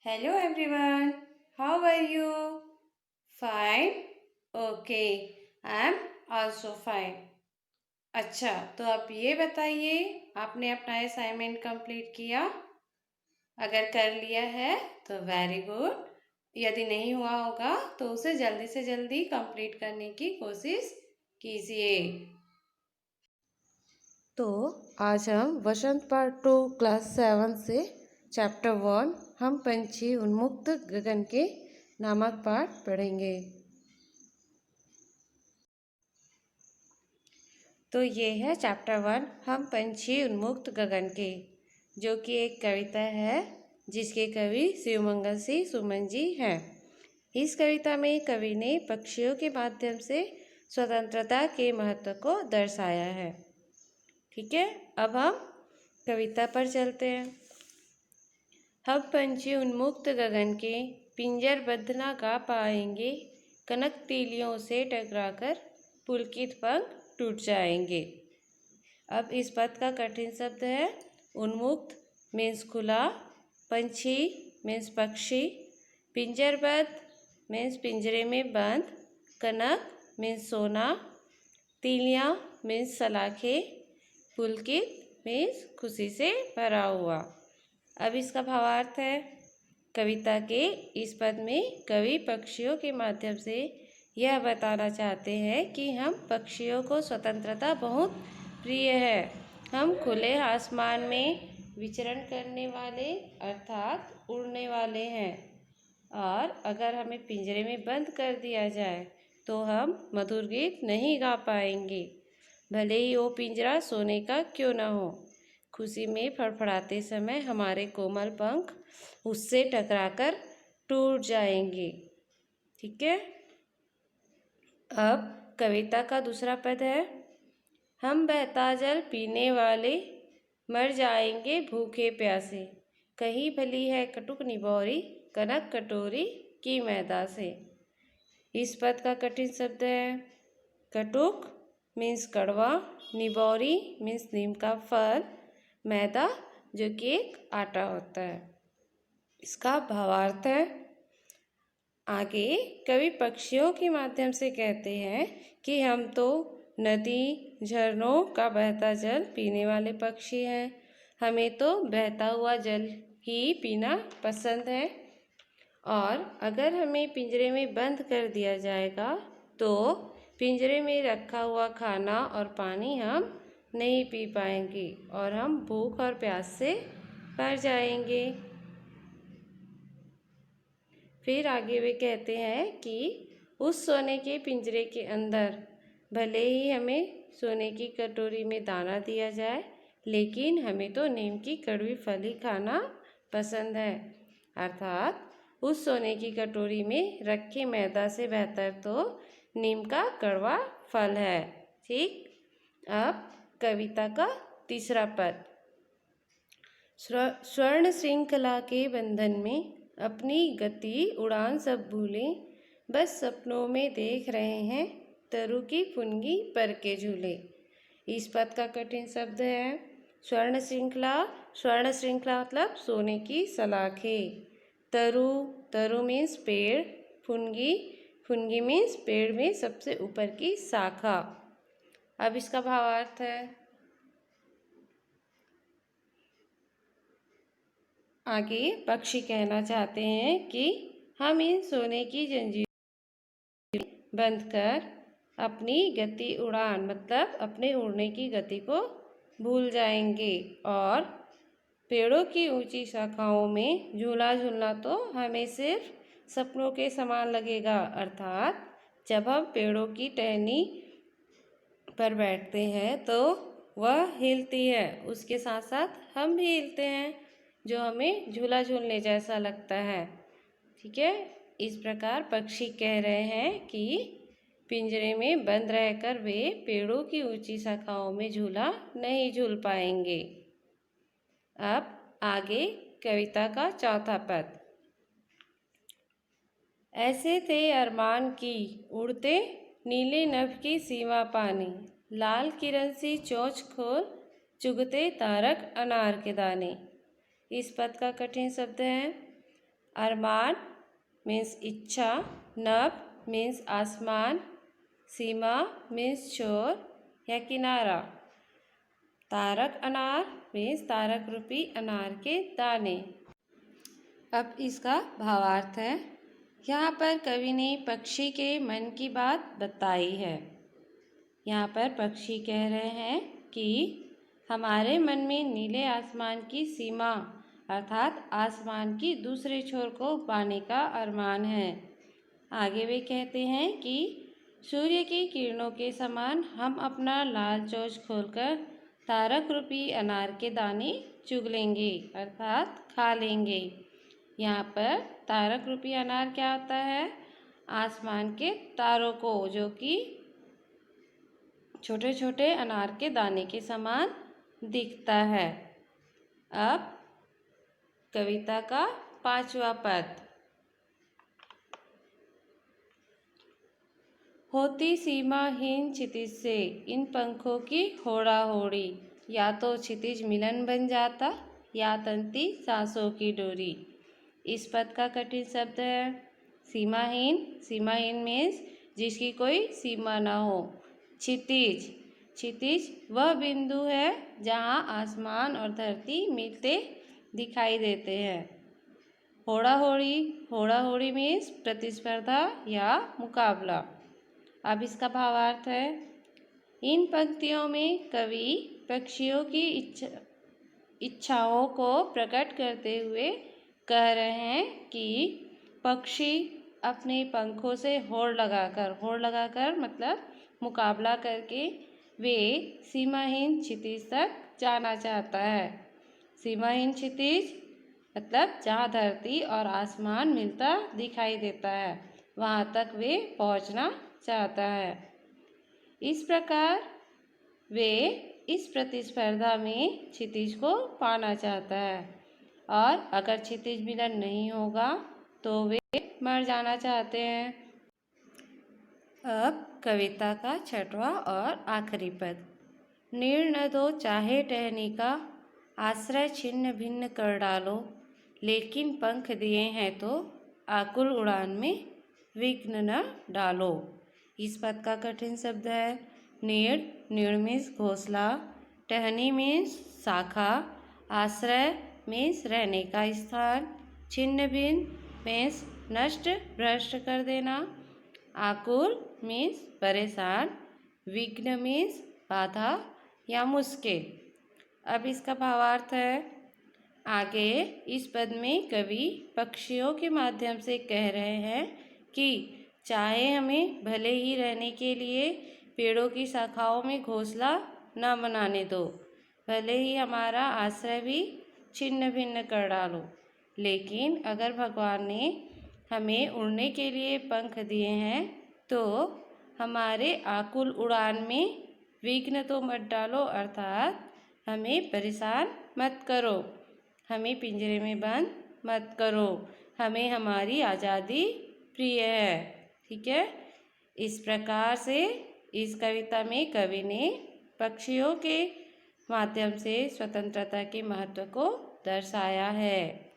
Hello everyone, how are you? Fine? Okay, I am also fine. अच्छा, तो आप ये बताइए, आपने अपना असाइनमेंट कंप्लीट किया? अगर कर लिया है तो वेरी गुड। यदि नहीं हुआ होगा तो उसे जल्दी से जल्दी कंप्लीट करने की कोशिश कीजिए। तो आज हम वसंत पार्ट 2 क्लास 7 से चैप्टर 1 हम पंछी उन्मुक्त गगन के नामक पाठ पढ़ेंगे। तो ये है चैप्टर 1 हम पंछी उन्मुक्त गगन के, जो कि एक कविता है जिसके कवि शिवमंगल सिंह सुमन जी हैं। इस कविता में कवि ने पक्षियों के माध्यम से स्वतंत्रता के महत्व को दर्शाया है। ठीक है, अब हम कविता पर चलते हैं। हम पंछी उन्मुक्त गगन के पिंजरबद्ध ना गा पाएंगे, कनक तीलियों से टकराकर पुलकित पंख टूट जाएंगे। अब इस पद का कठिन शब्द है उन्मुक्त मीन्स खुला, पंछी मीन्स पक्षी, पिंजरबद्ध मीन्स पिंजरे में बंद, कनक मीन्स सोना, तीलियाँ मीन्स सलाखें, पुलकित मीन्स खुशी से भरा हुआ। अब इसका भावार्थ है, कविता के इस पद में कवि पक्षियों के माध्यम से यह बताना चाहते हैं कि हम पक्षियों को स्वतंत्रता बहुत प्रिय है। हम खुले आसमान में विचरण करने वाले अर्थात उड़ने वाले हैं, और अगर हमें पिंजरे में बंद कर दिया जाए तो हम मधुर गीत नहीं गा पाएंगे, भले ही वो पिंजरा सोने का क्यों न हो। खुशी में फड़फड़ाते समय हमारे कोमल पंख उससे टकराकर टूट जाएंगे। ठीक है, अब कविता का दूसरा पद है, हम बहता जल पीने वाले मर जाएंगे भूखे प्यासे, कहीं भली है कटुक निबोरी कनक कटोरी की मैदा से। इस पद का कठिन शब्द है कटुक मीन्स कड़वा, निबोरी मीन्स नीम का फल, मैदा जो कि एक आटा होता है। इसका भावार्थ है, आगे कवि पक्षियों के माध्यम से कहते हैं कि हम तो नदी झरनों का बहता जल पीने वाले पक्षी हैं, हमें तो बहता हुआ जल ही पीना पसंद है, और अगर हमें पिंजरे में बंद कर दिया जाएगा तो पिंजरे में रखा हुआ खाना और पानी हम नहीं पी पाएंगे और हम भूख और प्यास से मर जाएंगे। फिर आगे वे कहते हैं कि उस सोने के पिंजरे के अंदर भले ही हमें सोने की कटोरी में दाना दिया जाए, लेकिन हमें तो नीम की कड़वी फल ही खाना पसंद है, अर्थात उस सोने की कटोरी में रखे मैदा से बेहतर तो नीम का कड़वा फल है। ठीक, अब कविता का तीसरा पद, स्वर्ण श्रृंखला के बंधन में अपनी गति उड़ान सब भूले, बस सपनों में देख रहे हैं तरु की फुनगी पर के झूले। इस पद का कठिन शब्द है स्वर्ण श्रृंखला। स्वर्ण श्रृंखला मतलब सोने की सलाखें, तरु तरु मीन्स पेड़, फुनगी फुनगी मीन्स पेड़ में सबसे ऊपर की शाखा। अब इसका भावार्थ है, आगे पक्षी कहना चाहते हैं कि हम इन सोने की जंजीर बंद कर अपनी गति उड़ान मतलब अपने उड़ने की गति को भूल जाएंगे, और पेड़ों की ऊंची शाखाओं में झूला झूलना तो हमें सिर्फ सपनों के समान लगेगा, अर्थात जब हम पेड़ों की टहनी पर बैठते हैं तो वह हिलती है, उसके साथ साथ हम भी हिलते हैं, जो हमें झूला झूलने जैसा लगता है। ठीक है, इस प्रकार पक्षी कह रहे हैं कि पिंजरे में बंद रहकर वे पेड़ों की ऊंची शाखाओं में झूला नहीं झूल पाएंगे। अब आगे कविता का चौथा पद, ऐसे थे अरमान की उड़ते नीले नभ की सीमा पानी, लाल किरण सी चोंच खोल चुगते तारक अनार के दाने। इस पद का कठिन शब्द है अरमान मीन्स इच्छा, नभ मीन्स आसमान, सीमा मीन्स छोर या किनारा, तारक अनार मीन्स तारक रूपी अनार के दाने। अब इसका भावार्थ है। यहाँ पर कवि ने पक्षी के मन की बात बताई है। यहाँ पर पक्षी कह रहे हैं कि हमारे मन में नीले आसमान की सीमा अर्थात आसमान की दूसरे छोर को पाने का अरमान है। आगे वे कहते हैं कि सूर्य की किरणों के समान हम अपना लाल चोंच खोलकर तारक रूपी अनार के दाने चुग लेंगे अर्थात खा लेंगे। यहाँ पर तारक रूपी अनार क्या होता है? आसमान के तारों को, जो कि छोटे छोटे अनार के दाने के समान दिखता है। अब कविता का 5वां पद। होती सीमाहीन क्षितिज से इन पंखों की होड़ा होड़ी, या तो क्षितिज मिलन बन जाता या तंती सांसों की डोरी। इस पद का कठिन शब्द है सीमाहीन। सीमाहीन मीन्स जिसकी कोई सीमा ना हो। क्षितिज, क्षितिज वह बिंदु है जहाँ आसमान और धरती मिलते दिखाई देते हैं। होड़ा होड़ी, होड़ा होड़ी मीन्स प्रतिस्पर्धा या मुकाबला। अब इसका भावार्थ है। इन पंक्तियों में कवि पक्षियों की इच्छाओं को प्रकट करते हुए कह रहे हैं कि पक्षी अपने पंखों से होड़ लगाकर मतलब मुकाबला करके वे सीमाहीन क्षितिज तक जाना चाहता है। सीमाहीन क्षितिज मतलब जहाँ धरती और आसमान मिलता दिखाई देता है, वहाँ तक वे पहुँचना चाहता है। इस प्रकार वे इस प्रतिस्पर्धा में क्षितिज को पाना चाहता है, और अगर क्षितिज मिलन नहीं होगा तो वे मर जाना चाहते हैं। अब कविता का 6वां और आखिरी पद। नीड़ न दो चाहे टहनी का, आश्रय छिन्न भिन्न कर डालो, लेकिन पंख दिए हैं तो आकुल उड़ान में विघ्न न डालो। इस पद का कठिन शब्द है नीड़। नीड़ मीन्स घोंसला, टहनी मीन्स शाखा, आश्रय मीन्स रहने का स्थान, छिन्न भिन्न मीन्स नष्ट भ्रष्ट कर देना, आकुल मीन्स परेशान, विघ्न मीन्स बाधा या मुश्किल। अब इसका भावार्थ है। आगे इस पद में कवि पक्षियों के माध्यम से कह रहे हैं कि चाहे हमें भले ही रहने के लिए पेड़ों की शाखाओं में घोंसला न बनाने दो, भले ही हमारा आश्रय भी छिन्न भिन्न कर डालो, लेकिन अगर भगवान ने हमें उड़ने के लिए पंख दिए हैं तो हमारे आकुल उड़ान में विघ्न तो मत डालो, अर्थात हमें परेशान मत करो, हमें पिंजरे में बंद मत करो, हमें हमारी आज़ादी प्रिय है। ठीक है। इस प्रकार से इस कविता में कवि ने पक्षियों के माध्यम से स्वतंत्रता के महत्व को दर्शाया है।